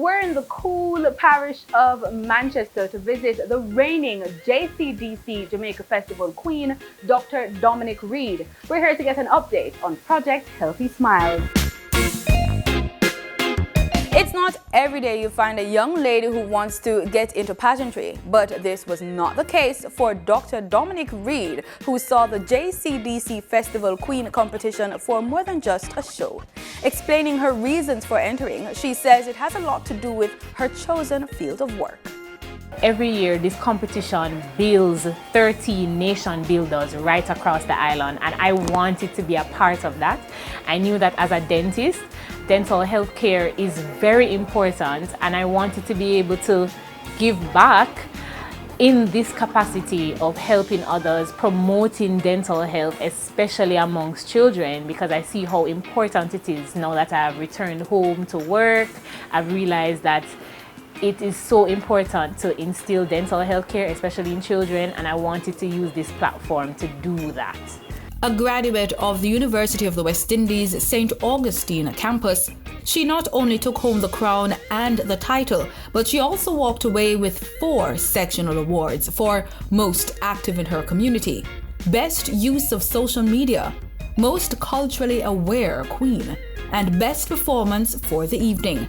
We're in the cool parish of Manchester to visit the reigning JCDC Jamaica Festival Queen, Dr. Dominique Reid. We're here to get an update on Project Healthy Smiles. It's not every day you find a young lady who wants to get into pageantry, but this was not the case for Dr. Dominique Reid, who saw the JCDC Festival Queen competition for more than just a show. Explaining her reasons for entering, she says it has a lot to do with her chosen field of work. Every year, this competition builds 13 nation builders right across the island, and I wanted to be a part of that. I knew that as a dentist, dental health care is very important, and I wanted to be able to give back in this capacity of helping others, promoting dental health, especially amongst children, because I see how important it is now that I have returned home to work. I've realized that it is so important to instill dental health care, especially in children, and I wanted to use this platform to do that. A graduate of the University of the West Indies St. Augustine campus, she not only took home the crown and the title, but she also walked away with 4 sectional awards for Most Active in Her Community, Best Use of Social Media, Most Culturally Aware Queen, and Best Performance for the Evening.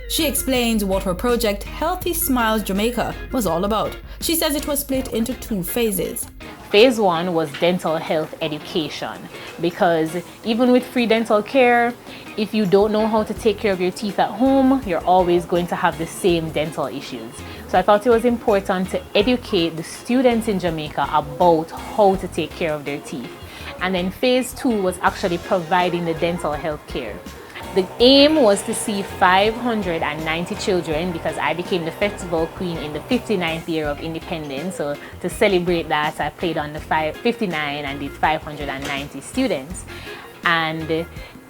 She explains what her project Healthy Smiles Jamaica was all about. She says it was split into 2 phases. Phase 1 was dental health education, because even with free dental care, if you don't know how to take care of your teeth at home, you're always going to have the same dental issues. So I thought it was important to educate the students in Jamaica about how to take care of their teeth. And then phase 2 was actually providing the dental health care. The aim was to see 590 children, because I became the festival queen in the 59th year of independence. So to celebrate that, I played on the 59 and did 590 students. And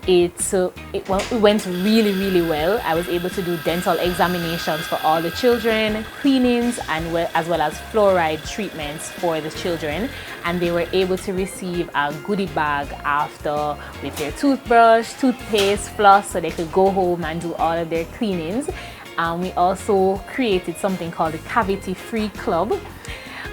it went really well. I was able to do dental examinations for all the children, cleanings, and as well as fluoride treatments for the children. And they were able to receive a goodie bag after with their toothbrush, toothpaste, floss, so they could go home and do all of their cleanings. We also created something called the Cavity Free Club,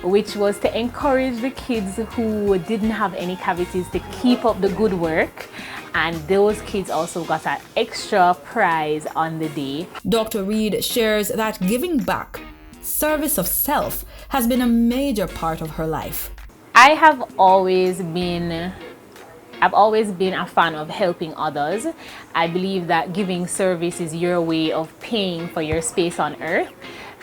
which was to encourage the kids who didn't have any cavities to keep up the good work. And those kids also got an extra prize on the day. Dr. Reid shares that giving back, service of self, has been a major part of her life. I've always been a fan of helping others. I believe that giving service is your way of paying for your space on earth.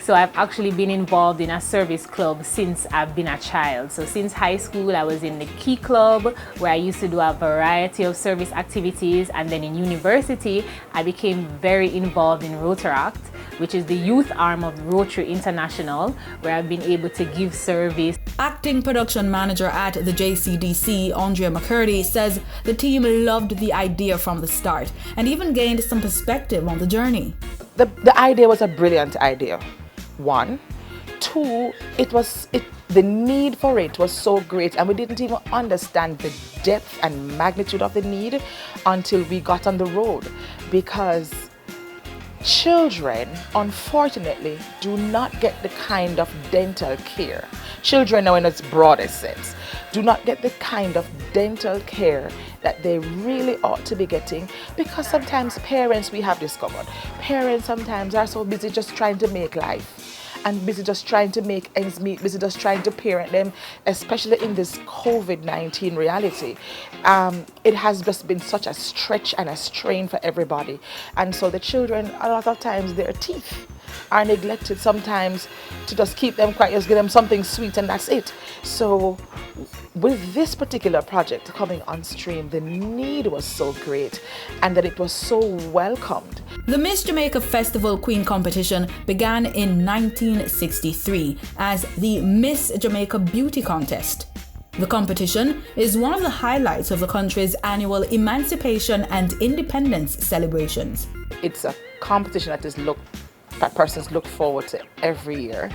So I've actually been involved in a service club since I've been a child. So since high school, I was in the Key Club, where I used to do a variety of service activities. And then in university, I became very involved in Rotaract, which is the youth arm of Rotary International, where I've been able to give service. Acting production manager at the JCDC, Andrea McCurdy, says the team loved the idea from the start and even gained some perspective on the journey. The idea was a brilliant idea. 1. 2, the need for it was so great, and we didn't even understand the depth and magnitude of the need until we got on the road, because children, unfortunately, do not get the kind of dental care. Children, now in its broadest sense, do not get the kind of dental care that they really ought to be getting, because sometimes parents, we have discovered, parents sometimes are so busy just trying to make life and busy just trying to make ends meet, busy just trying to parent them, especially in this COVID-19 reality. It has just been such a stretch and a strain for everybody. And so the children, a lot of times their teeth are neglected sometimes to just keep them quiet, just give them something sweet and that's it. So with this particular project coming on stream, the need was so great and that it was so welcomed. The Miss Jamaica Festival Queen competition began in 1963 as the Miss Jamaica Beauty Contest. The competition is one of the highlights of the country's annual Emancipation and Independence celebrations. It's a competition that persons look forward to every year.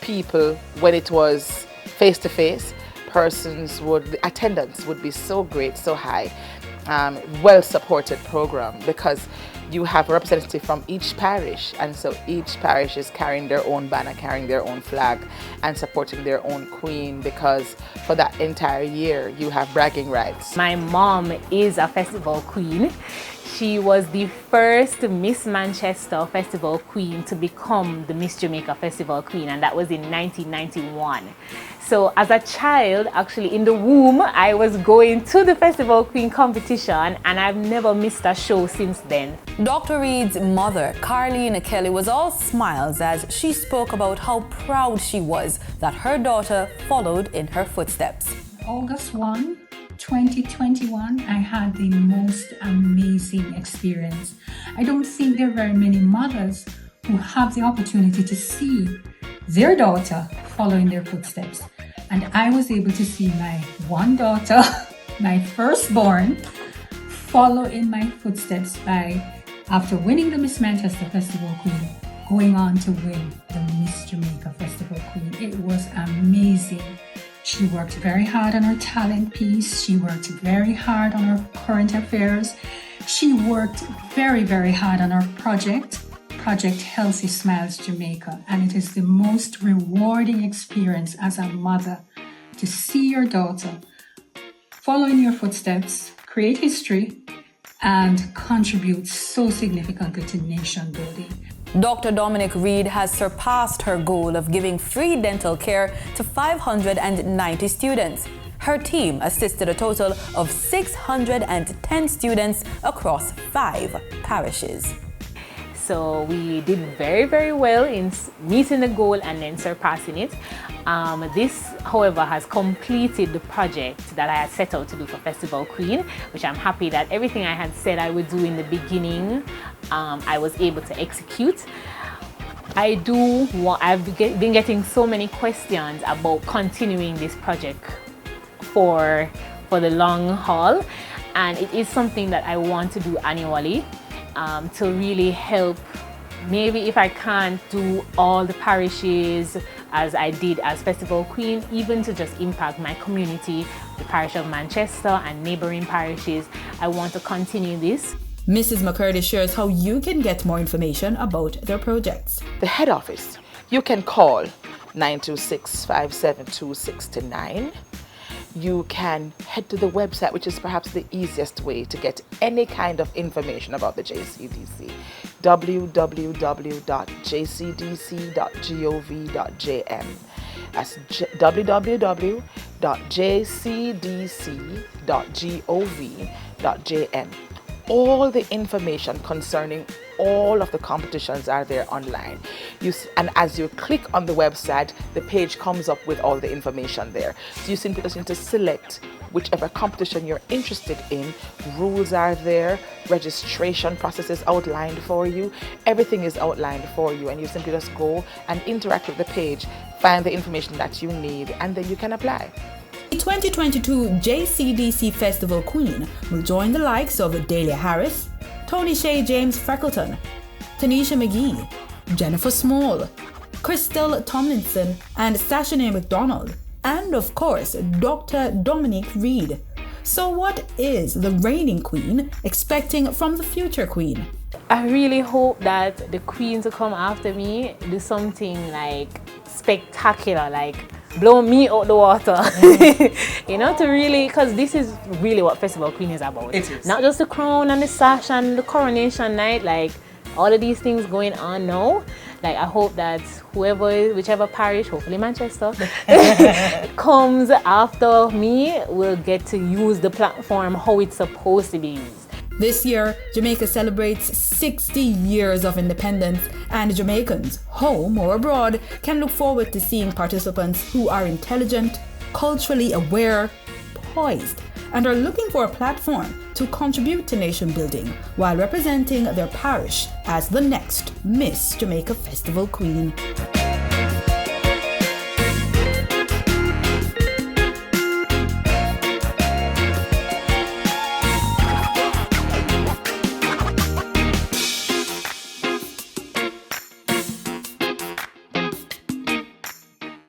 People, when it was face-to-face, the attendance would be so great, so high. Well-supported program, because you have a representative from each parish, and so each parish is carrying their own banner, carrying their own flag, and supporting their own queen, because for that entire year you have bragging rights. My mom is a festival queen. She was the first Miss Manchester Festival Queen to become the Miss Jamaica Festival Queen, and that was in 1991. So as a child, actually in the womb, I was going to the Festival Queen competition, and I've never missed a show since then. Dr. Reid's mother, Karlene Kelly, was all smiles as she spoke about how proud she was that her daughter followed in her footsteps. August 1, 2021, I had the most amazing experience. I don't think there are very many mothers who have the opportunity to see their daughter follow in their footsteps. And I was able to see my one daughter, my firstborn, follow in my footsteps by, after winning the Miss Manchester Festival Queen, going on to win the Miss Jamaica Festival Queen. It was amazing. She worked very hard on her talent piece. She worked very hard on her current affairs. She worked very, very hard on her project Healthy Smiles Jamaica. And it is the most rewarding experience as a mother to see your daughter follow in your footsteps, create history, and contribute so significantly to nation building. Dr. Dominique Reid has surpassed her goal of giving free dental care to 590 students. Her team assisted a total of 610 students across 5 parishes. So we did very, very well in meeting the goal and then surpassing it. This, however, has completed the project that I had set out to do for Festival Queen, which I'm happy that everything I had said I would do in the beginning, I was able to execute. I've been getting so many questions about continuing this project for the long haul, and it is something that I want to do annually. To really help, maybe if I can't do all the parishes as I did as Festival Queen, even to just impact my community, the parish of Manchester and neighboring parishes. I want to continue this. Mrs. McCurdy shares how you can get more information about their projects. The head office, you can call 926-572-629. You can head to the website, which is perhaps the easiest way to get any kind of information about the JCDC, www.jcdc.gov.jm. That's www.jcdc.gov.jm. All the information concerning all of the competitions are there online. And as you click on the website, the page comes up with all the information there. So you simply just need to select whichever competition you're interested in. Rules are there, registration process is outlined for you. Everything is outlined for you, and you simply just go and interact with the page, find the information that you need, and then you can apply. The 2022 JCDC Festival Queen will join the likes of Dahlia Harris, Tony Shea James Freckleton, Tanisha McGee, Jennifer Small, Crystal Tomlinson, and Sashane McDonald, and of course, Dr. Dominique Reid. So what is the reigning queen expecting from the future queen? I really hope that the queen to come after me do something like spectacular, like blow me out the water. You know, to really, because this is really what Festival Queen is about. It is. Not just the crown and the sash and the coronation night, like all of these things going on now. Like I hope that whichever parish, hopefully Manchester, comes after me will get to use the platform how it's supposed to be used. This year, Jamaica celebrates 60 years of independence, and Jamaicans, home or abroad, can look forward to seeing participants who are intelligent, culturally aware, poised, and are looking for a platform to contribute to nation building while representing their parish as the next Miss Jamaica Festival Queen.